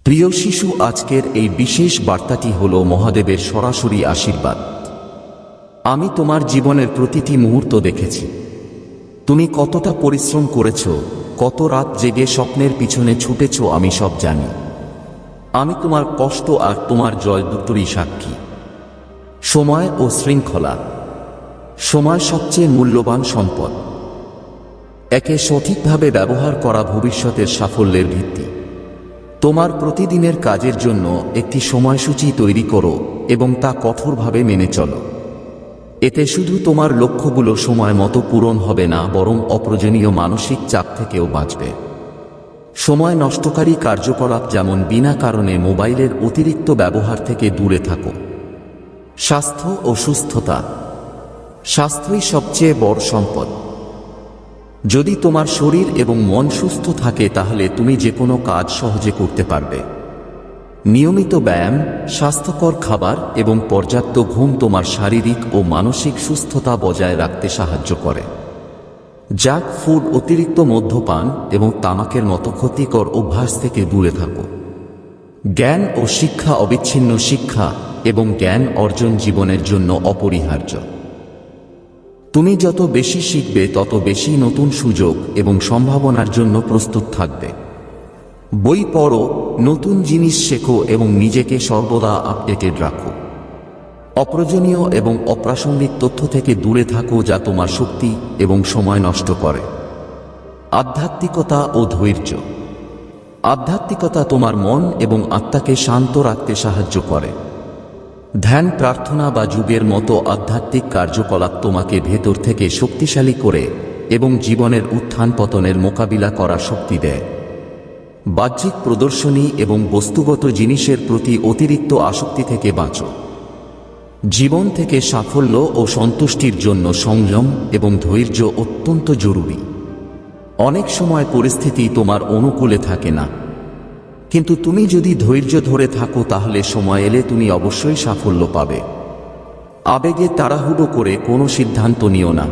প্রিয় শিশু, আজকের এই বিশেষ বার্তাটি হলো মহাদেবের সরাসরি আশীর্বাদ। আমি তোমার জীবনের প্রতিটি মুহূর্ত দেখেছি। তুমি কতটা পরিশ্রম করেছ, কত রাত জেগে স্বপ্নের পিছনে ছুটেছ, আমি সব জানি। আমি তোমার কষ্ট আর তোমার জয় দুটোরই সাক্ষী। সময় ও শৃঙ্খলা। সময় সবচেয়ে মূল্যবান সম্পদ। একে সঠিকভাবে ব্যবহার করা ভবিষ্যতের সাফল্যের ভিত্তি। তোমার প্রতিদিনের কাজের জন্য একটি সময়সূচি তৈরি করো এবং তা কঠোরভাবে মেনে চলো। এতে শুধু তোমার লক্ষ্যগুলো সময় মতো পূরণ হবে না, বরং অপ্রয়োজনীয় মানসিক চাপ থেকেও বাঁচবে। সময় নষ্টকারী কার্যকলাপ যেমন বিনা কারণে মোবাইলের অতিরিক্ত ব্যবহার থেকে দূরে থাকো। স্বাস্থ্য ও সুস্থতা। স্বাস্থ্যই সবচেয়ে বড় সম্পদ। যদি তোমার শরীর এবং মন সুস্থ থাকে তাহলে তুমি যে কোনো কাজ সহজে করতে পারবে। নিয়মিত ব্যায়াম, স্বাস্থ্যকর খাবার এবং পর্যাপ্ত ঘুম তোমার শারীরিক ও মানসিক সুস্থতা বজায় রাখতে সাহায্য করে। জাঙ্ক ফুড, অতিরিক্ত মদ্যপান এবং তামাকের মতো ক্ষতিকর অভ্যাস থেকে দূরে থাকো। জ্ঞান ও শিক্ষা। অবিচ্ছিন্ন শিক্ষা এবং জ্ঞান অর্জন জীবনের জন্য অপরিহার্য। তুমি যত বেশি শিখবে তত বেশি নতুন সুযোগ এবং সম্ভাবনার জন্য প্রস্তুত থাকবে। বই পড়ো, নতুন জিনিস শেখো এবং নিজেকে সর্বদা আপডেটেড রাখো। অপ্রয়োজনীয় এবং অপ্রাসঙ্গিক তথ্য থেকে দূরে থাকো যা তোমার শক্তি এবং সময় নষ্ট করে। আধ্যাত্মিকতা ও ধৈর্য। আধ্যাত্মিকতা তোমার মন এবং আত্মাকে শান্ত রাখতে সাহায্য করে। ধ্যান, প্রার্থনা বা যোগের মতো আধ্যাত্মিক কার্যকলাপ তোমাকে ভেতর থেকে শক্তিশালী করে এবং জীবনের উত্থান পতনের মোকাবিলা করার শক্তি দেয়। বাহ্যিক প্রদর্শনী এবং বস্তুগত জিনিসের প্রতি অতিরিক্ত আসক্তি থেকে বাঁচো। জীবন থেকে সাফল্য ও সন্তুষ্টির জন্য সংযম এবং ধৈর্য অত্যন্ত জরুরি। অনেক সময় পরিস্থিতি তোমার অনুকূলে থাকে না, কিন্তু তুমি যদি ধৈর্য ধরে থাকো তাহলে সময় এলে তুমি অবশ্যই সাফল্য পাবে। আবেগে তাড়াহুড়ো করে কোনো সিদ্ধান্ত নিও না।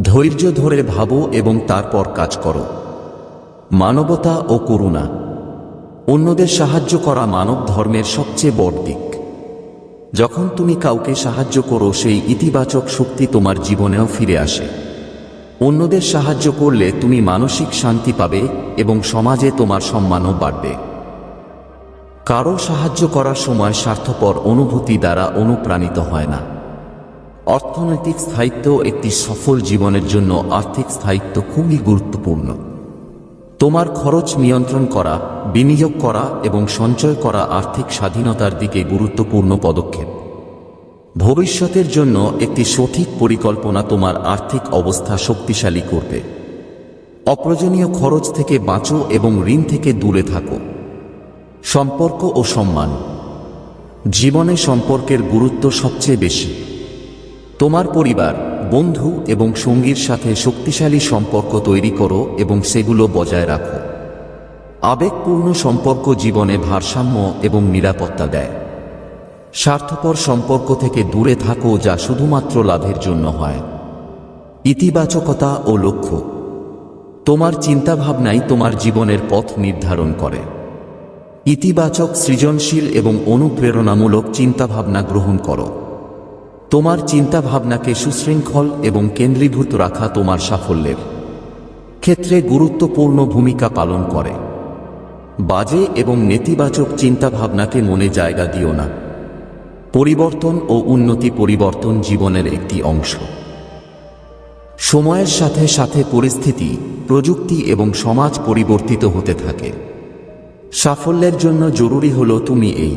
ধৈর্য ধরে ভাবো এবং তারপর কাজ করো। মানবতা ও করুণা। অন্যদের সাহায্য করা মানব ধর্মের সবচেয়ে বড় দিক। যখন তুমি কাউকে সাহায্য করো, সেই ইতিবাচক শক্তি তোমার জীবনেও ফিরে আসে। অন্যদের সাহায্য করলে তুমি মানসিক শান্তি পাবে এবং সমাজে তোমার সম্মানও বাড়বে। কারো সাহায্য করার সময় স্বার্থপর অনুভূতি দ্বারা অনুপ্রাণিত হয় না। অর্থনৈতিক স্থায়িত্ব। একটি সফল জীবনের জন্য আর্থিক স্থায়িত্ব খুবই গুরুত্বপূর্ণ। তোমার খরচ নিয়ন্ত্রণ করা, বিনিয়োগ করা এবং সঞ্চয় করা আর্থিক স্বাধীনতার দিকে গুরুত্বপূর্ণ পদক্ষেপ। ভবিষ্যতের জন্য একটি সঠিক পরিকল্পনা তোমার আর্থিক অবস্থা শক্তিশালী করবে। অপ্রয়োজনীয় খরচ থেকে বাঁচো এবং ঋণ থেকে দূরে থাকো। সম্পর্ক ও সম্মান। জীবনে সম্পর্কের গুরুত্ব সবচেয়ে বেশি। তোমার পরিবার, বন্ধু এবং সঙ্গীর সাথে শক্তিশালী সম্পর্ক তৈরি করো এবং সেগুলো বজায় রাখো। আবেগপূর্ণ সম্পর্ক জীবনে ভারসাম্য এবং নিরাপত্তা দেয়। স্বার্থপর সম্পর্ক থেকে দূরে থাকো যা শুধুমাত্র লাভের জন্য হয়। ইতিবাচকতা ও লক্ষ্য। তোমার চিন্তাভাবনাই তোমার জীবনের পথ নির্ধারণ করে। ইতিবাচক, সৃজনশীল এবং অনুপ্রেরণামূলক চিন্তাভাবনা গ্রহণ করো। তোমার চিন্তাভাবনাকে সুশৃঙ্খল এবং কেন্দ্রীভূত রাখা তোমার সাফল্যের ক্ষেত্রে গুরুত্বপূর্ণ ভূমিকা পালন করে। বাজে এবং নেতিবাচক চিন্তাভাবনাকে মনে জায়গা দিও না। পরিবর্তন ও উন্নতি। পরিবর্তন জীবনের একটি অংশ। সময়ের সাথে সাথে পরিস্থিতি, প্রযুক্তি এবং সমাজ পরিবর্তিত হতে থাকে। সাফল্যের জন্য জরুরি হলো তুমি এই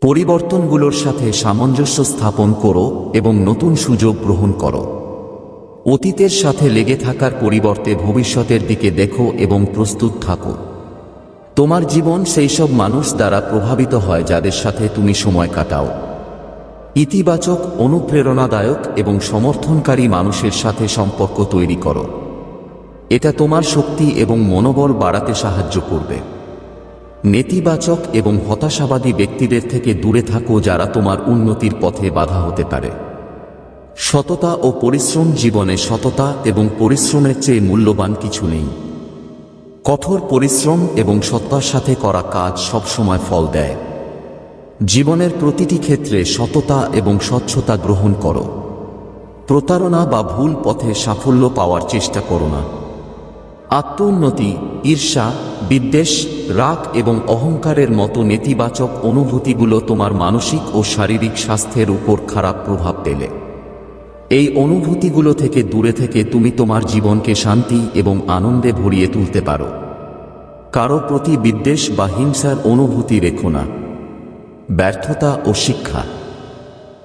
পরিবর্তনগুলোর সাথে সামঞ্জস্য স্থাপন করো এবং নতুন সুযোগ গ্রহণ করো। অতীতের সাথে লেগে থাকার পরিবর্তে ভবিষ্যতের দিকে দেখো এবং প্রস্তুত থাকো। তোমার জীবন সেই সব মানুষ দ্বারা প্রভাবিত হয় যাদের সাথে তুমি সময় কাটাও। ইতিবাচক, অনুপ্রেরণাদায়ক এবং সমর্থনকারী মানুষের সাথে সম্পর্ক তৈরি করো। এটা তোমার শক্তি এবং মনোবল বাড়াতে সাহায্য করবে। নেতিবাচক এবং হতাশাবাদী ব্যক্তিদের থেকে দূরে থাকো যারা তোমার উন্নতির পথে বাধা হতে পারে। সততা ও পরিশ্রম। জীবনে সততা এবং পরিশ্রমের চেয়ে মূল্যবান কিছু নেই। কঠোর পরিশ্রম এবং সত্তার সাথে করা কাজ সবসময় ফল দেয়। জীবনের প্রতিটি ক্ষেত্রে সততা এবং স্বচ্ছতা গ্রহণ করো। প্রতারণা বা ভুল পথে সাফল্য পাওয়ার চেষ্টা করো না। আত্মোন্নতি, ঈর্ষা, বিদ্বেষ, রাগ এবং অহংকারের মতো নেতিবাচক অনুভূতিগুলো তোমার মানসিক ও শারীরিক স্বাস্থ্যের উপর খারাপ প্রভাব ফেলে। এই অনুভূতিগুলো থেকে দূরে থেকে তুমি তোমার জীবনকে শান্তি এবং আনন্দে ভরিয়ে তুলতে পারো। কারো প্রতি বিদ্বেষ বা হিংসার অনুভূতি রেখো না। ব্যর্থতা ও শিক্ষা।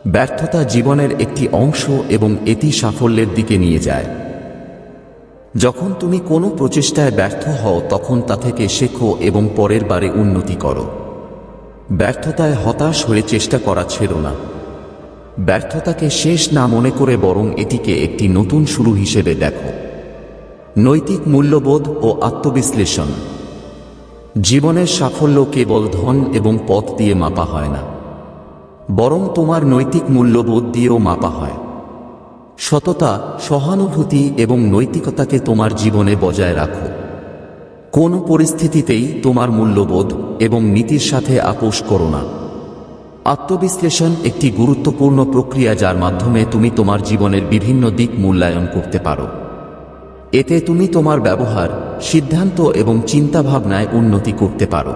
ব্যর্থতা জীবনের একটি অংশ এবং এটি সাফল্যের দিকে নিয়ে যায়। যখন তুমি কোনো প্রচেষ্টায় ব্যর্থ হও তখন তা থেকে শেখো এবং পরের বারে উন্নতি করো। ব্যর্থতায় হতাশ হয়ে চেষ্টা করা ছেড়ো না। ব্যর্থতাকে শেষ না মনে করে বরং এটিকে একটি নতুন শুরু হিসেবে দেখো। নৈতিক মূল্যবোধ ও আত্মবিশ্লেষণ। জীবনের সাফল্য কেবল ধন এবং পথ দিয়ে মাপা হয় না, বরং তোমার নৈতিক মূল্যবোধ দিয়েও মাপা হয়। সততা, সহানুভূতি এবং নৈতিকতাকে তোমার জীবনে বজায় রাখো। কোন পরিস্থিতিতেই তোমার মূল্যবোধ এবং নীতির সাথে আপোষ করো না। আত্মবিশ্লেষণ একটি গুরুত্বপূর্ণ প্রক্রিয়া যার মাধ্যমে তুমি তোমার জীবনের বিভিন্ন দিক মূল্যায়ন করতে পারো। এতে তুমি তোমার ব্যবহার, সিদ্ধান্ত এবং চিন্তাভাবনায় উন্নতি করতে পারো।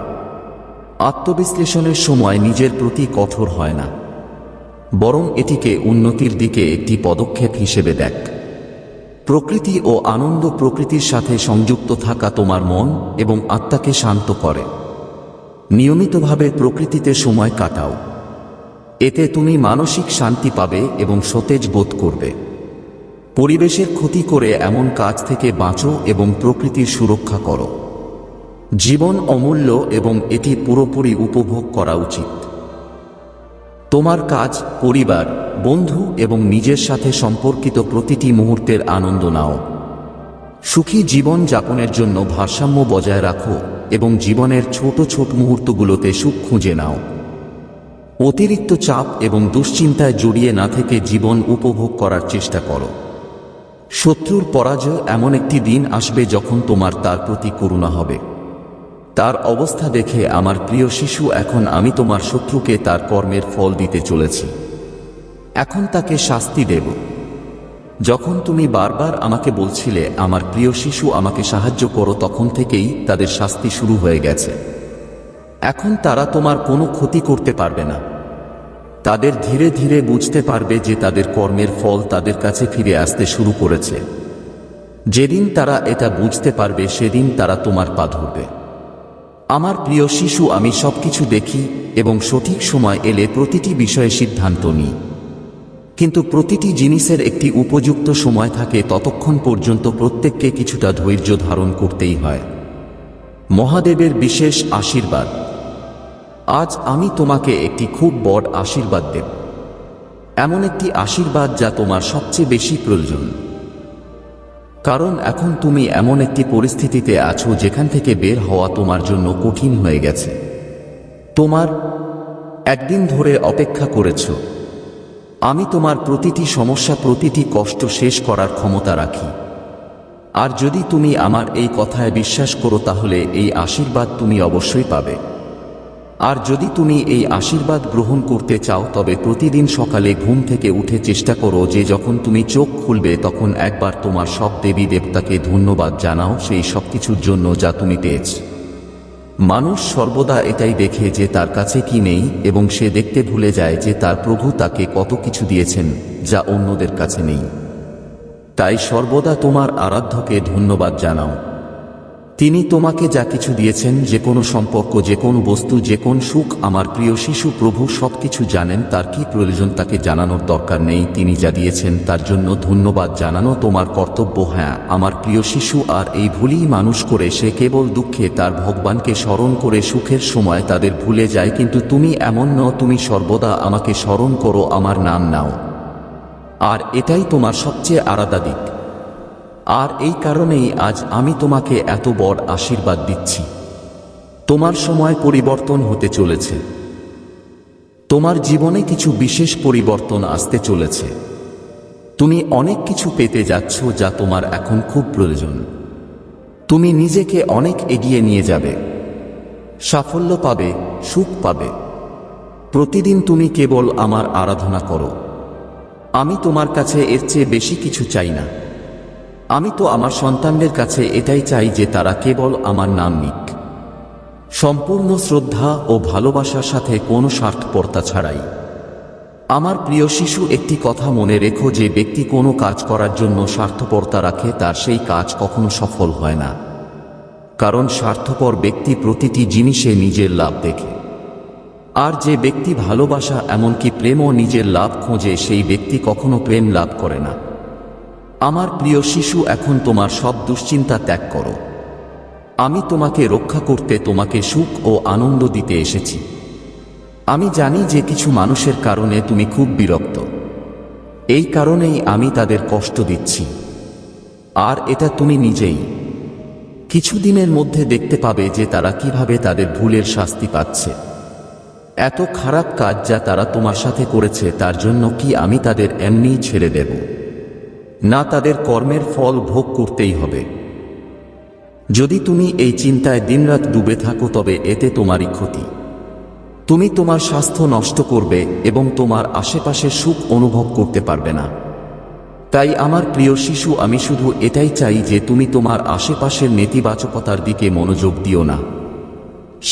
আত্মবিশ্লেষণের সময় নিজের প্রতি কঠোর হয় না, বরং এটিকে উন্নতির দিকে একটি পদক্ষেপ হিসেবে দেখ। প্রকৃতি ও আনন্দ। প্রকৃতির সাথে সংযুক্ত থাকা তোমার মন এবং আত্মাকে শান্ত করে। নিয়মিতভাবে প্রকৃতিতে সময় কাটাও। এতে তুমি মানসিক শান্তি পাবে এবং সতেজ বোধ করবে। পরিবেশের ক্ষতি করে এমন কাজ থেকে বাঁচো এবং প্রকৃতির সুরক্ষা করো। জীবন অমূল্য এবং এটি পুরোপুরি উপভোগ করা উচিত। তোমার কাজ, পরিবার, বন্ধু এবং নিজের সাথে সম্পর্কিত প্রতিটি মুহূর্তের আনন্দ নাও। সুখী জীবন যাপনের জন্য ভারসাম্য বজায় রাখো এবং জীবনের ছোট ছোট মুহূর্তগুলোতে সুখ খুঁজে নাও। অতিরিক্ত চাপ এবং দুশ্চিন্তায় জড়িয়ে না থেকে জীবন উপভোগ করার চেষ্টা করো। শত্রুর পরাজয়। এমন একটি দিন আসবে যখন তোমার তার প্রতি করুণা হবে। তার অবস্থা দেখে, আমার প্রিয় শিশু, এখন আমি তোমার শত্রুকে তার কর্মের ফল দিতে চলেছি। এখন তাকে শাস্তি দেব। যখন তুমি বারবার আমাকে বলছিলে, আমার প্রিয় শিশু আমাকে সাহায্য করো, তখন থেকেই তাদের শাস্তি শুরু হয়ে গেছে। এখন তারা তোমার কোনো ক্ষতি করতে পারবে না। তাদের ধীরে ধীরে বুঝতে পারবে যে তাদের কর্মের ফল তাদের কাছে ফিরে আসতে শুরু করেছে। যেদিন তারা এটা বুঝতে পারবে সেদিন তারা তোমার পা ধরবে। আমার প্রিয় শিশু, আমি সবকিছু দেখি এবং সঠিক সময় এলে প্রতিটি বিষয়ে সিদ্ধান্ত নিই। কিন্তু প্রতিটি জিনিসের একটি উপযুক্ত সময় থাকে। ততক্ষণ পর্যন্ত প্রত্যেককে কিছুটা ধৈর্য ধারণ করতেই হয়। মহাদেবের বিশেষ আশীর্বাদ। আজ আমি তোমাকে একটি খুব বড় আশীর্বাদ দেব। এমন একটি আশীর্বাদ যা তোমার সবচেয়ে বেশি প্রয়োজন। কারণ এখন তুমি এমন একটি পরিস্থিতিতে আছো যেখান থেকে বের হওয়া তোমার জন্য কঠিন হয়ে গেছে। তোমার একদিন ধরে অপেক্ষা করেছ। আমি তোমার প্রতিটি সমস্যা, প্রতিটি কষ্ট শেষ করার ক্ষমতা রাখি। আর যদি তুমি আমার এই কথায় বিশ্বাস করো তাহলে এই আশীর্বাদ তুমি অবশ্যই পাবে। আর যদি তুমি এই আশীর্বাদ গ্রহণ করতে চাও তবে প্রতিদিন সকালে ঘুম থেকে উঠে চেষ্টা করো যে যখন তুমি চোখ খুলবে তখন একবার তোমার সব দেবী দেবতাকে ধন্যবাদ জানাও সেই সব কিছুর জন্য যা তুমি পেয়েছ। মানুষ সর্বদা এটাই দেখে যে তার কাছে কি নেই এবং সে দেখতে ভুলে যায় যে তার প্রভু তাকে কত কিছু দিয়েছেন যা অন্যদের কাছে নেই। তাই সর্বদা তোমার আরাধ্যকে ধন্যবাদ জানাও। তিনি তোমাকে যা কিছু দিয়েছেন, যে কোনো সম্পর্ক, যে কোনো বস্তু, যে কোন সুখ। আমার প্রিয় শিশু, প্রভু সবকিছু জানেন। তার কি প্রয়োজন তাকে জানানোর দরকার নেই। তিনি যা দিয়েছেন তার জন্য ধন্যবাদ জানানো তোমার কর্তব্য। হ্যাঁ আমার প্রিয় শিশু, আর এই ভুলই মানুষ করে। সে কেবল দুঃখে তার ভগবানকে স্মরণ করে, সুখের সময় তাদের ভুলে যায়। কিন্তু তুমি এমন নও, তুমি সর্বদা আমাকে স্মরণ করো, আমার নাম নাও। আর এটাই তোমার সবচেয়ে আলাদা দিক। আর এই কারণেই আজ আমি তোমাকে এত বড় আশীর্বাদ দিচ্ছি। তোমার সময় পরিবর্তন হতে চলেছে। তোমার জীবনে কিছু বিশেষ পরিবর্তন আসতে চলেছে। তুমি অনেক কিছু পেতে যাচ্ছ যা তোমার এখন খুব প্রয়োজন। তুমি নিজেকে অনেক এগিয়ে নিয়ে যাবে, সাফল্য পাবে, সুখ পাবে। প্রতিদিন তুমি কেবল আমার আরাধনা করো। আমি তোমার কাছে এর চেয়ে বেশি কিছু চাই না। আমি তো আমার সন্তানদের কাছে এটাই চাই যে তারা কেবল আমার নাম নিক, সম্পূর্ণ শ্রদ্ধা ও ভালোবাসার সাথে কোনো স্বার্থপরতা ছাড়াই। আমার প্রিয় শিশু, একটি কথা মনে রেখো, যে ব্যক্তি কোনো কাজ করার জন্য স্বার্থপরতা রাখে তার সেই কাজ কখনো সফল হয় না। কারণ স্বার্থপর ব্যক্তি প্রতিটি জিনিসে নিজের লাভ দেখে, আর যে ব্যক্তি ভালোবাসা এমনকি প্রেমও নিজের লাভ খোঁজে সেই ব্যক্তি কখনো প্রেম লাভ করে না। আমার প্রিয় শিশু, এখন তোমার সব দুশ্চিন্তা ত্যাগ করো। আমি তোমাকে রক্ষা করতে, তোমাকে সুখ ও আনন্দ দিতে এসেছি। আমি জানি যে কিছু মানুষের কারণে তুমি খুব বিরক্ত, এই কারণেই আমি তাদের কষ্ট দিচ্ছি। আর এটা তুমি নিজেই কিছুদিনের মধ্যে দেখতে পাবে যে তারা কিভাবে তাদের ভুলের শাস্তি পাচ্ছে। এত খারাপ কাজ যা তারা তোমার সাথে করেছে, তার জন্য কি আমি তাদের এমনিই ছেড়ে দেব? না, তাদের কর্মের ফল ভোগ করতেই হবে। যদি তুমি এই চিন্তায় দিনরাত ডুবে থাকো তবে এতে তোমারই ক্ষতি। তুমি তোমার স্বাস্থ্য নষ্ট করবে এবং তোমার আশেপাশে সুখ অনুভব করতে পারবে না। তাই আমার প্রিয় শিশু, আমি শুধু এটাই চাই যে তুমি তোমার আশেপাশের নেতিবাচকতার দিকে মনোযোগ দিও না।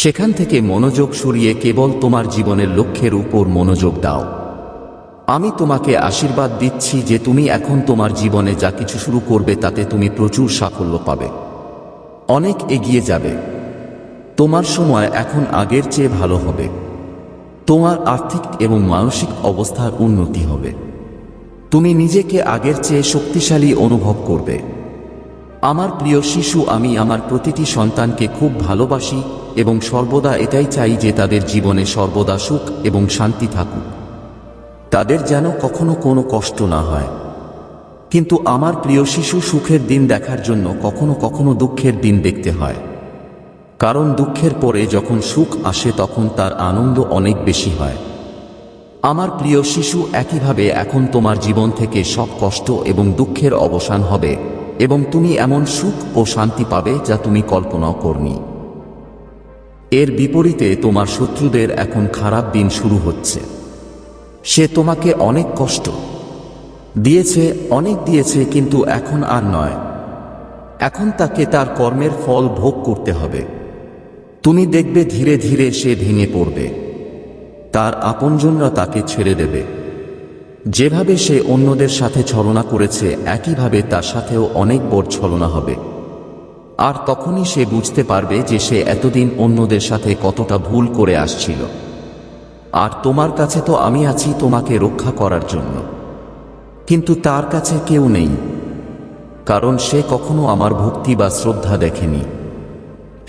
সেখান থেকে মনোযোগ সরিয়ে কেবল তোমার জীবনের লক্ষ্যের উপর মনোযোগ দাও। আমি তোমাকে আশীর্বাদ দিচ্ছি যে তুমি এখন তোমার জীবনে যা কিছু শুরু করবে তাতে তুমি প্রচুর সাফল্য পাবে, অনেক এগিয়ে যাবে। তোমার সময় এখন আগের চেয়ে ভালো হবে। তোমার আর্থিক এবং মানসিক অবস্থার উন্নতি হবে। তুমি নিজেকে আগের চেয়ে শক্তিশালী অনুভব করবে। আমার প্রিয় শিশু, আমি আমার প্রতিটি সন্তানকে খুব ভালোবাসি এবং সর্বদা এটাই চাই যে তাদের জীবনে সর্বদা সুখ এবং শান্তি থাকুক, তাদের যেন কখনো কোনো কষ্ট না হয়। কিন্তু আমার প্রিয় শিশু, সুখের দিন দেখার জন্য কখনো কখনো দুঃখের দিন দেখতে হয়। কারণ দুঃখের পরে যখন সুখ আসে তখন তার আনন্দ অনেক বেশি হয়। আমার প্রিয় শিশু, একইভাবে এখন তোমার জীবন থেকে সব কষ্ট এবং দুঃখের অবসান হবে এবং তুমি এমন সুখ ও শান্তি পাবে যা তুমি কল্পনাও করনি। এর বিপরীতে তোমার শত্রুদের এখন খারাপ দিন শুরু হচ্ছে। সে তোমাকে অনেক কষ্ট দিয়েছে, অনেক দিয়েছে, কিন্তু এখন আর নয়। এখন তাকে তার কর্মের ফল ভোগ করতে হবে। তুমি দেখবে ধীরে ধীরে সে ভেঙে পড়বে, তার আপনজনরা তাকে ছেড়ে দেবে। যেভাবে সে অন্যদের সাথে ছলনা করেছে একইভাবে তার সাথেও অনেক বড় ছলনা হবে। আর তখনই সে বুঝতে পারবে যে সে এতদিন অন্যদের সাথে কতটা ভুল করে আসছিল। আর তোমার কাছে তো আমি আছি তোমাকে রক্ষা করার জন্য, কিন্তু তার কাছে কেউ নেই, কারণ সে কখনো আমার ভক্তি বা শ্রদ্ধা দেখেনি।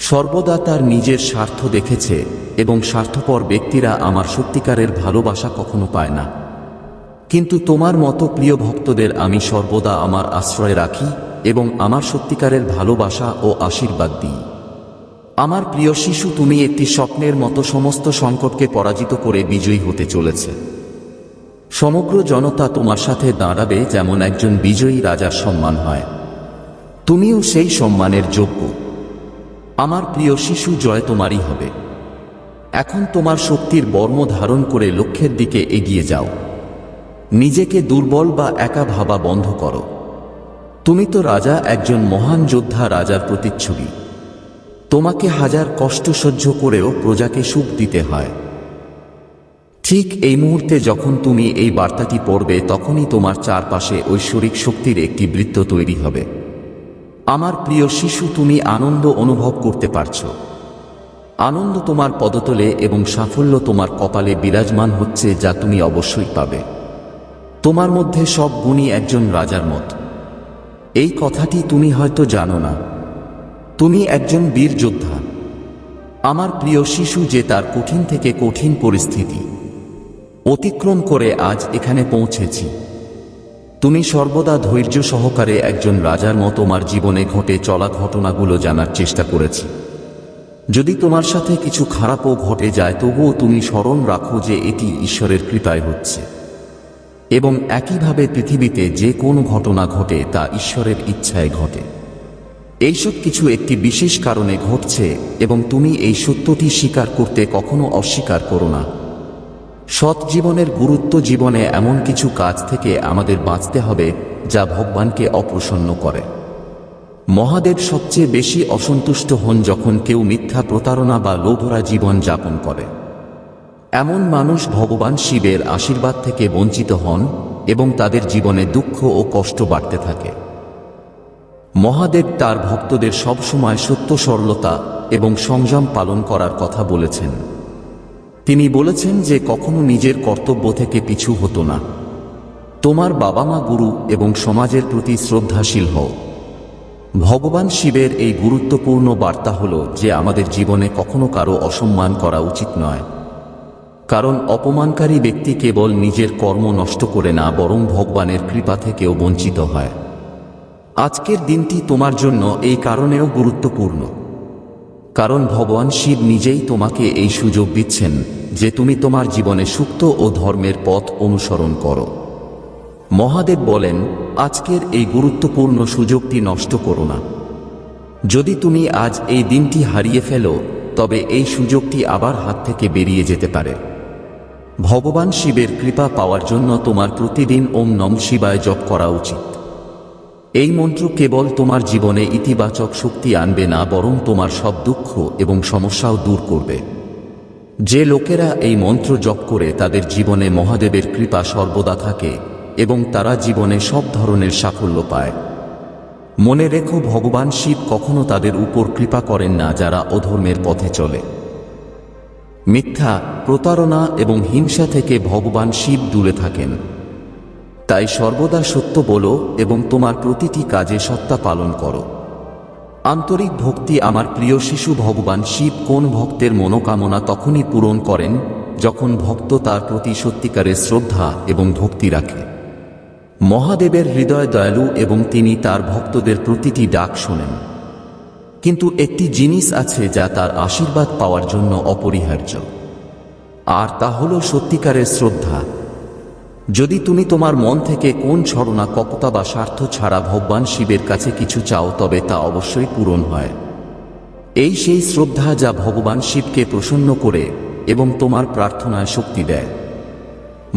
সর্বদা তার নিজের স্বার্থ দেখেছে এবং স্বার্থপর ব্যক্তিরা আমার সত্যিকারের ভালোবাসা কখনো পায় না। কিন্তু তোমার মতো প্রিয় ভক্তদের আমি সর্বদা আমার আশ্রয় রাখি এবং আমার সত্যিকারের ভালোবাসা ও আশীর্বাদ দিই। আমার প্রিয় শিশু, তুমি একটি স্বপ্নের মতো সমস্ত সংকটকে পরাজিত করে বিজয়ী হতে চলেছে। সমগ্র জনতা তোমার সাথে দাঁড়াবে যেমন একজন বিজয়ী রাজার সম্মান হয়। তুমিও সেই সম্মানের যোগ্য। আমার প্রিয় শিশু, জয় তোমারই হবে। এখন তোমার শক্তির বর্ম ধারণ করে লক্ষ্যের দিকে এগিয়ে যাও। নিজেকে দুর্বল বা একা ভাবা বন্ধ করো। তুমি তো রাজা, একজন মহান যোদ্ধা, রাজার প্রতিচ্ছবি। তোমাকে হাজার কষ্ট সহ্য করেও প্রজাকে সুখ দিতে হয়। ঠিক এই মুহূর্তে যখন তুমি এই বার্তাটি পড়বে তখনই তোমার চারপাশে ঐশ্বরিক শক্তির একটি বৃত্ত তৈরি হবে। আমার প্রিয় শিশু, তুমি আনন্দ অনুভব করতে পারছো। আনন্দ তোমার পদতলে এবং সাফল্য তোমার কপালে বিরাজমান হচ্ছে, যা তুমি অবশ্যই পাবে। তোমার মধ্যে সব গুণই একজন রাজার মত। এই কথাটি তুমি হয়তো জানো না। তুমি একজন বীর যোদ্ধা। আমার প্রিয় শিশু, যে তার কঠিন থেকে কঠিন পরিস্থিতি অতিক্রম করে আজ এখানে পৌঁছেছি। তুমি সর্বদা ধৈর্য সহকারে একজন রাজার মতো তোমার জীবনে ঘটে চলা ঘটনাগুলো জানার চেষ্টা করেছি। যদি তোমার সাথে কিছু খারাপও ঘটে যায় তবুও তুমি স্মরণ রাখো যে এটি ঈশ্বরের কৃপায় হচ্ছে, এবং একইভাবে পৃথিবীতে যে কোনো ঘটনা ঘটে তা ঈশ্বরের ইচ্ছায় ঘটে। এইসব কিছু একটি বিশেষ কারণে ঘটছে এবং তুমি এই সত্যটি স্বীকার করতে কখনো অস্বীকার করো না। সৎ জীবনের গুরুত্ব, জীবনে এমন কিছু কাজ থেকে আমাদের বাঁচতে হবে যা ভগবানকে অপ্রসন্ন করে। মহাদেব সবচেয়ে বেশি অসন্তুষ্ট হন যখন কেউ মিথ্যা, প্রতারণা বা লোভরা জীবন যাপন করে। এমন মানুষ ভগবান শিবের আশীর্বাদ থেকে বঞ্চিত হন এবং তাদের জীবনে দুঃখ ও কষ্ট বাড়তে থাকে। মহাদেব তার ভক্তদের সবসময় সত্য, সরলতা এবং সংযম পালন করার কথা বলেছেন। তিনি বলেছেন যে কখনো নিজের কর্তব্য থেকে পিছু হতো না। তোমার বাবা মা, গুরু এবং সমাজের প্রতি শ্রদ্ধাশীল হও। ভগবান শিবের এই গুরুত্বপূর্ণ বার্তা হল যে আমাদের জীবনে কখনো কারো অসম্মান করা উচিত নয়, কারণ অপমানকারী ব্যক্তি কেবল নিজের কর্ম নষ্ট করে না, বরং ভগবানের কৃপা থেকেও বঞ্চিত হয়। আজকের দিনটি তোমার জন্য এই কারণেও গুরুত্বপূর্ণ, কারণ ভগবান শিব নিজেই তোমাকে এই সুযোগ দিচ্ছেন যে তুমি তোমার জীবনে সুক্ত ও ধর্মের পথ অনুসরণ করো। মহাদেব বলেন, আজকের এই গুরুত্বপূর্ণ সুযোগটি নষ্ট করো না। যদি তুমি আজ এই দিনটি হারিয়ে ফেলো, তবে এই সুযোগটি আবার হাত থেকে বেরিয়ে যেতে পারে। ভগবান শিবের কৃপা পাওয়ার জন্য তোমার প্রতিদিন ওম নমঃ শিবায় জপ করা উচিত। এই মন্ত্র কেবল তোমার জীবনে ইতিবাচক শক্তি আনবে না, বরং তোমার সব দুঃখ এবং সমস্যাও দূর করবে। যে লোকেরা এই মন্ত্র জপ করে তাদের জীবনে মহাদেবের কৃপা সর্বদা থাকে এবং তারা জীবনে সব ধরনের সাফল্য পায়। মনে রেখো, ভগবান শিব কখনো তাদের উপর কৃপা করেন না যারা অধর্মের পথে চলে। মিথ্যা, প্রতারণা এবং হিংসা থেকে ভগবান শিব দূরে থাকেন। তাই সর্বদা সত্য বলো এবং তোমার প্রতিটি কাজে সত্তা পালন করো। আন্তরিক ভক্তি। আমার প্রিয় শিশু, ভগবান শিব কোন ভক্তের মনোকামনা তখনই পূরণ করেন যখন ভক্ত তার প্রতি সত্যিকারের শ্রদ্ধা এবং ভক্তি রাখে। মহাদেবের হৃদয় দয়ালু এবং তিনি তার ভক্তদের প্রতিটি ডাক শোনেন। কিন্তু একটি জিনিস আছে যা তার আশীর্বাদ পাওয়ার জন্য অপরিহার্য, আর তা হল সত্যিকারের শ্রদ্ধা। যদি তুমি তোমার মন থেকে কোন ছলনা, কপটতা বা স্বার্থ ছাড়া ভগবান শিবের কাছে কিছু চাও, তবে তা অবশ্যই পূরণ হয়। এই সেই শ্রদ্ধা যা ভগবান শিবকে প্রসন্ন করে এবং তোমার প্রার্থনায় শক্তি দেয়।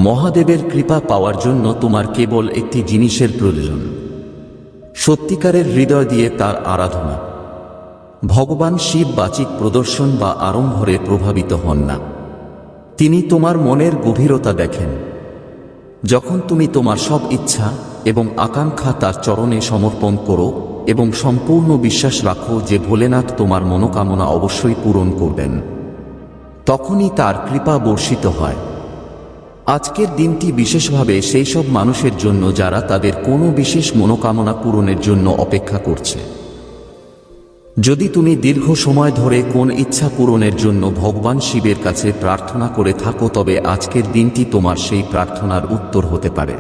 মহাদেবের কৃপা পাওয়ার জন্য তোমার কেবল একটি জিনিসের প্রয়োজন, সত্যিকারের হৃদয় দিয়ে তার আরাধনা। ভগবান শিব বাচিক প্রদর্শন বা আড়ম্বরে প্রভাবিত হন না, তিনি তোমার মনের গভীরতা দেখেন। যখন তুমি তোমার সব ইচ্ছা এবং আকাঙ্ক্ষা তার চরণে সমর্পণ করো এবং সম্পূর্ণ বিশ্বাস রাখো যে ভোলেনাথ তোমার মনোকামনা অবশ্যই পূরণ করবেন, তখনই তার কৃপা বর্ষিত হয়। আজকের দিনটি বিশেষভাবে সেই সব মানুষের জন্য যারা তাদের কোনো বিশেষ মনোকামনা পূরণের জন্য অপেক্ষা করছে। যদি তুমি দীর্ঘ সময় ধরে কোন ইচ্ছা পূরণের জন্য ভগবান শিবের কাছে প্রার্থনা করে থাকো, তবে আজকের দিনটি তোমার সেই প্রার্থনার উত্তর হতে পারে।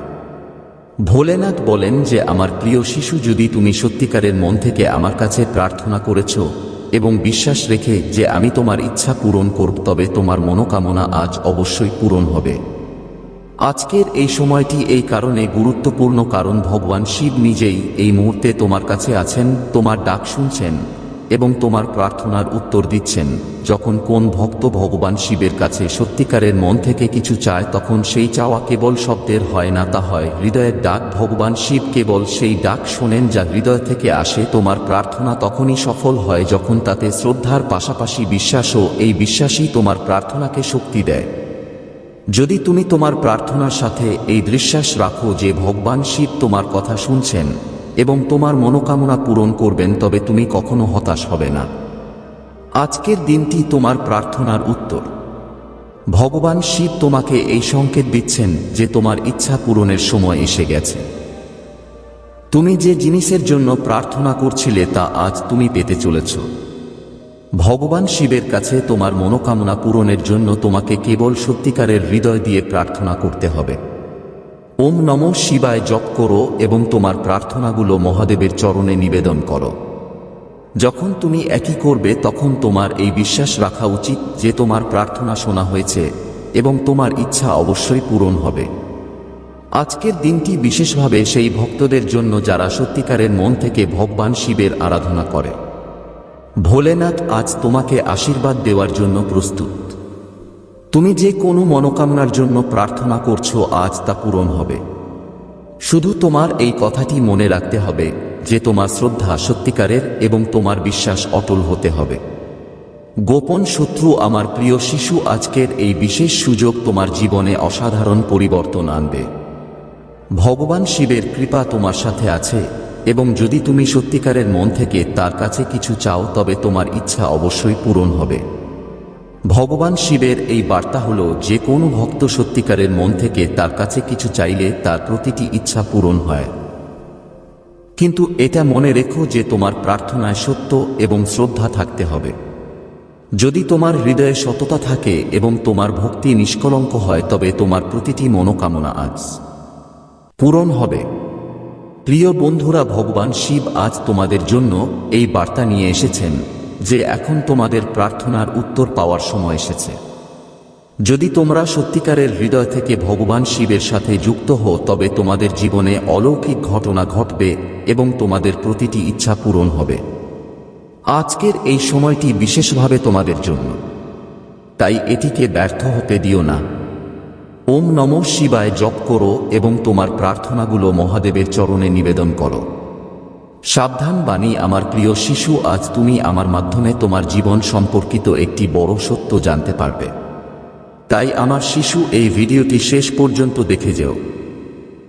ভোলেনাথ বলেন যে, আমার প্রিয় শিশু, যদি তুমি সত্যিকারের মন থেকে আমার কাছে প্রার্থনা করেছ এবং বিশ্বাস রেখে যে আমি তোমার ইচ্ছা পূরণ করব, তবে তোমার মনোকামনা আজ অবশ্যই পূরণ হবে। আজকের এই সময়টি এই কারণে গুরুত্বপূর্ণ, কারণ ভগবান শিব নিজেই এই মুহূর্তে তোমার কাছে আছেন, তোমার ডাক শুনছেন এবং তোমার প্রার্থনার উত্তর দিচ্ছেন। যখন কোন ভক্ত ভগবান শিবের কাছে সত্যিকারের মন থেকে কিছু চায়, তখন সেই চাওয়া কেবল শব্দের হয় না, তা হয় হৃদয়ের ডাক। ভগবান শিব কেবল সেই ডাক শোনেন যা হৃদয় থেকে আসে। তোমার প্রার্থনা তখনই সফল হয় যখন তাতে শ্রদ্ধার পাশাপাশি বিশ্বাসও। এই বিশ্বাসই তোমার প্রার্থনাকে শক্তি দেয়। যদি তুমি তোমার প্রার্থনার সাথে এই বিশ্বাস রাখো যে ভগবান শিব তোমার কথা শুনছেন এবং তোমার মনোকামনা পূরণ করবেন, তবে তুমি কখনো হতাশ হবে না। আজকের দিনটি তোমার প্রার্থনার উত্তর। ভগবান শিব তোমাকে এই সংকেত দিচ্ছেন যে তোমার ইচ্ছা পূরণের সময় এসে গেছে। তুমি যে জিনিসের জন্য প্রার্থনা করছিলে তা আজ তুমি পেতে চলেছ। ভগবান শিবের কাছে তোমার মনোকামনা পূরণের জন্য তোমাকে কেবল সত্যিকারের হৃদয় দিয়ে প্রার্থনা করতে হবে। ওম নমঃ শিবায় জপ করো এবং তোমার প্রার্থনাগুলো মহাদেবের চরণে নিবেদন করো। যখন তুমি একই করবে, তখন তোমার এই বিশ্বাস রাখা উচিত যে তোমার প্রার্থনা শোনা হয়েছে এবং তোমার ইচ্ছা অবশ্যই পূরণ হবে। আজকের দিনটি বিশেষভাবে সেই ভক্তদের জন্য যারা সত্যিকারের মন থেকে ভগবান শিবের আরাধনা করে। ভোলেনাথ আজ তোমাকে আশীর্বাদ দেওয়ার জন্য প্রস্তুত। তুমি যে কোনো মনোকামনার জন্য প্রার্থনা করছো আজ তা পূরণ হবে। শুধু তোমার এই কথাটি মনে রাখতে হবে যে তোমার শ্রদ্ধা সত্যিকারের এবং তোমার বিশ্বাস অটল হতে হবে। গোপন শত্রু আমার প্রিয় শিশু, আজকের এই বিশেষ সুযোগ তোমার জীবনে অসাধারণ পরিবর্তন আনবে। ভগবান শিবের কৃপা তোমার সাথে আছে এবং যদি তুমি সত্যিকারের মন থেকে তার কাছে কিছু চাও তবে তোমার ইচ্ছা অবশ্যই পূরণ হবে। ভগবান শিবের এই বার্তা হলো যে কোনো ভক্ত সত্যিকারের মন থেকে তার কাছে কিছু চাইলে তার প্রতিটি ইচ্ছা পূরণ হয়। কিন্তু এটা মনে রেখো যে তোমার প্রার্থনায় সত্য এবং শ্রদ্ধা থাকতে হবে। যদি তোমার হৃদয়ে সততা থাকে এবং তোমার ভক্তি নিষ্কলঙ্ক হয় তবে তোমার প্রতিটি মনোকামনা আজ পূরণ হবে। প্রিয় বন্ধুরা, ভগবান শিব আজ তোমাদের জন্য এই বার্তা নিয়ে এসেছেন যে এখন তোমাদের প্রার্থনার উত্তর পাওয়ার সময় এসেছে। যদি তোমরা সত্যিকারের হৃদয় থেকে ভগবান শিবের সাথে যুক্ত হও তবে তোমাদের জীবনে অলৌকিক ঘটনা ঘটবে এবং তোমাদের প্রতিটি ইচ্ছা পূরণ হবে। আজকের এই সময়টি বিশেষভাবে তোমাদের জন্য, তাই এটিকে ব্যর্থ হতে দিও না। ওম নমঃ শিবায় জপ করো এবং তোমার প্রার্থনাগুলো মহাদেবের চরণে নিবেদন করো। সাবধান বাণী, আমার প্রিয় শিশু, আজ তুমি আমার মাধ্যমে তোমার জীবন সম্পর্কিত একটি বড় সত্য জানতে পারবে। তাই আমার শিশু, এই ভিডিওটি শেষ পর্যন্ত দেখে যেও।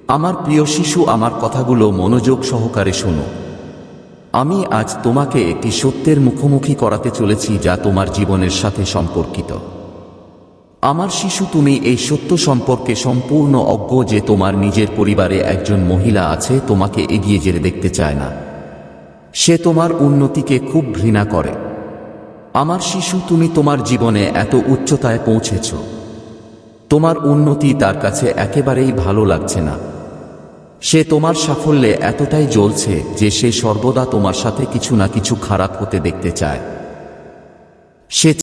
আমার প্রিয় শিশু, আমার কথাগুলো মনোযোগ সহকারে শোনো। আমি আজ তোমাকে একটি সত্যের মুখোমুখি করাতে চলেছি যা তোমার জীবনের সাথে সম্পর্কিত। আমার শিশু, তুমি এই সত্য সম্পর্কে সম্পূর্ণ অজ্ঞ যে তোমার নিজের পরিবারে একজন মহিলা আছে তোমাকে এগিয়ে যেতে দেখতে চায় না। সে তোমার উন্নতিকে খুব ঘৃণা করে। আমার শিশু, তুমি তোমার জীবনে এত উচ্চতায় পৌঁছেছ, তোমার উন্নতি তার কাছে একেবারেই ভালো লাগছে না। সে তোমার সাফল্যে এতটাই জ্বলছে যে সে সর্বদা তোমার সাথে কিছু না কিছু খারাপ হতে দেখতে চায়। সে